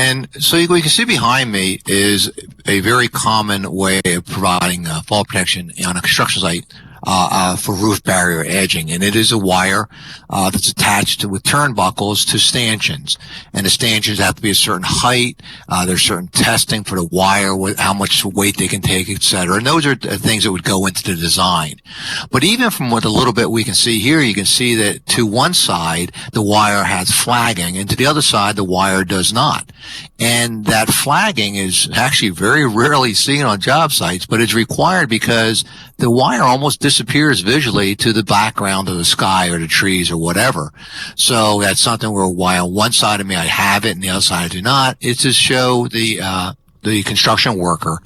And so what you can see behind me is a very common way of providing fall protection on a construction site for roof barrier edging, and it is a wire that's attached with turnbuckles to stanchions, and the stanchions have to be a certain height. There's certain testing for the wire, how much weight they can take, etc. And those are things that would go into the design. But even from what a little bit we can see here, you can see that to one side the wire has flagging, and to the other side the wire does not. And that flagging is actually very rarely seen on job sites, but it's required because the wire almost disappears visually to the background of the sky or the trees or whatever. So that's something where while one side of me I have it and the other side I do not, it's to show the construction worker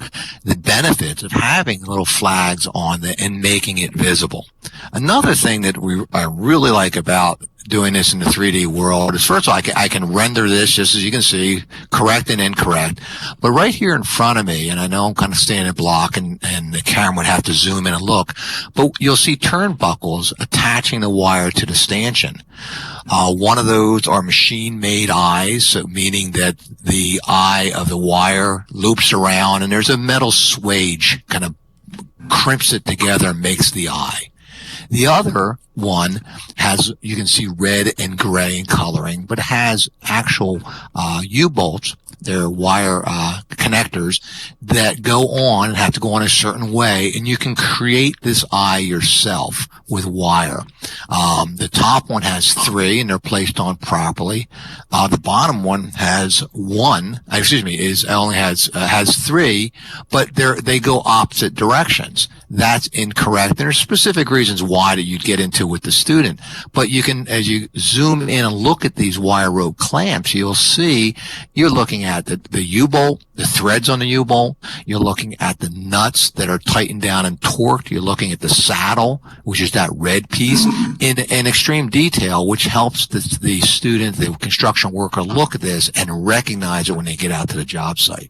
the benefits of having little flags on it and making it visible. Another thing that I really like about doing this in the 3D world is, first of all, I can render this just as you can see, correct and incorrect. But right here in front of me, and I know I'm kind of standing block and the camera would have to zoom in and look, but you'll see turnbuckles attaching the wire to the stanchion. One of those are machine-made eyes, so meaning that the eye of the wire loops around, and there's a metal swage kind of crimps it together and makes the eye. The other one has, you can see red and gray in coloring, but has actual U-bolts. They're wire connectors that go on and have to go on a certain way, and you can create this eye yourself with wire. The top one has 3, and they're placed on properly. The bottom one has 1. Only has 3, but they go opposite directions. That's incorrect. There's specific reasons why that you'd get into with the student, but you can, as you zoom in and look at these wire rope clamps, you'll see you're looking at the U-bolt, the threads on the U-bolt. You're looking at the nuts that are tightened down and torqued. You're looking at the saddle, which is that red piece, in extreme detail, which helps the student, the construction worker, look at this and recognize it when they get out to the job site.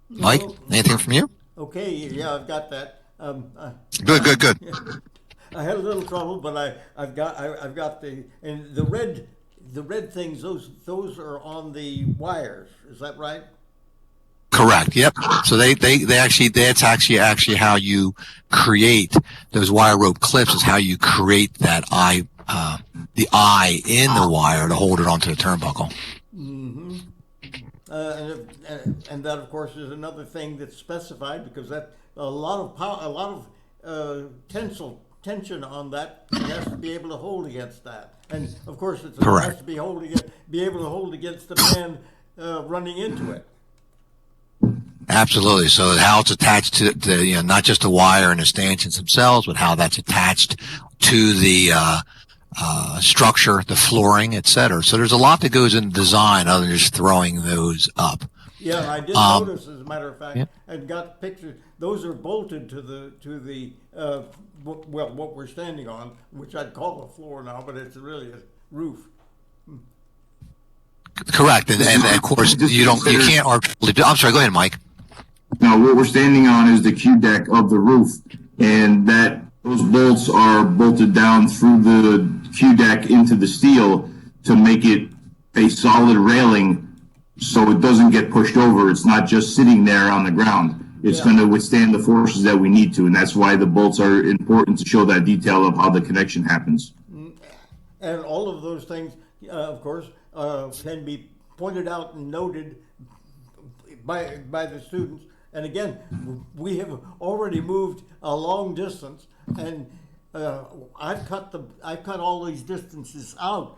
Mike, anything from you? Okay, yeah, I've got that. Good. I had a little trouble, but I've got the red things. Those are on the wires. Is that right? Correct. Yep. So that's actually how you create those wire rope clips. Is how you create that eye, the eye in the wire to hold it onto the turnbuckle. Mm-hmm. And that, of course, is another thing that's specified, because that a lot of power, a lot of tension on that. It has to be able to hold against that, and of course, it has to be able to hold against the man running into it. Absolutely. So how it's attached to not just the wire and the stanchions themselves, but how that's attached to the structure, the flooring, etc. So there's a lot that goes in design other than just throwing those up. Yeah, I did notice, as a matter of fact, and got pictures. Those are bolted to the what we're standing on, which I'd call a floor now, but it's really a roof. Correct, and of course you can't. I'm sorry. Go ahead, Mike. No, what we're standing on is the Q deck of the roof, and those bolts are bolted down through the Q deck into the steel to make it a solid railing, so it doesn't get pushed over. It's not just sitting there on the ground. It's going to withstand the forces that we need to, and that's why the bolts are important to show that detail of how the connection happens. And all of those things, of course, can be pointed out and noted by the students. And again, we have already moved a long distance, and I've cut all these distances out,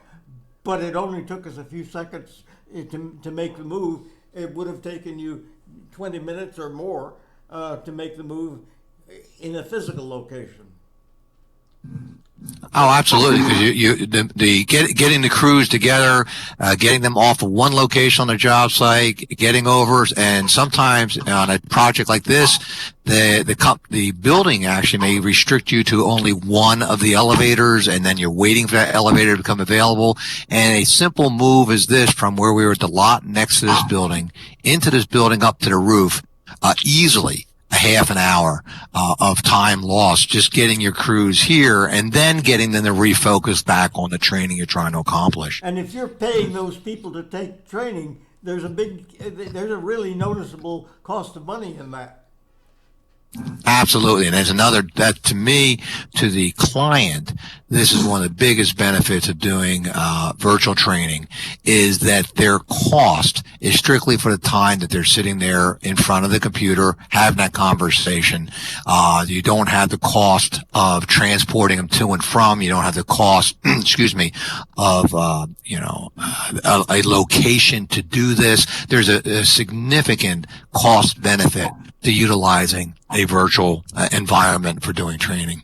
but it only took us a few seconds to make the move. It would have taken you 20 minutes or more to make the move in a physical location. Oh, absolutely. Because getting the crews together, getting them off of one location on the job site, getting over, and sometimes on a project like this, the building actually may restrict you to only one of the elevators, and then you're waiting for that elevator to become available. And a simple move is this: from where we were at the lot next to this building into this building up to the roof, easily a half an hour of time lost just getting your crews here and then getting them to refocus back on the training you're trying to accomplish. And if you're paying those people to take training, there's a really noticeable cost of money in that. Absolutely. And there's another, that to me, to the client, this is one of the biggest benefits of doing virtual training, is that their cost is strictly for the time that they're sitting there in front of the computer having that conversation. You don't have the cost of transporting them to and from. You don't have the cost, excuse me, of a location to do this. There's a significant cost benefit to utilizing a virtual environment for doing training.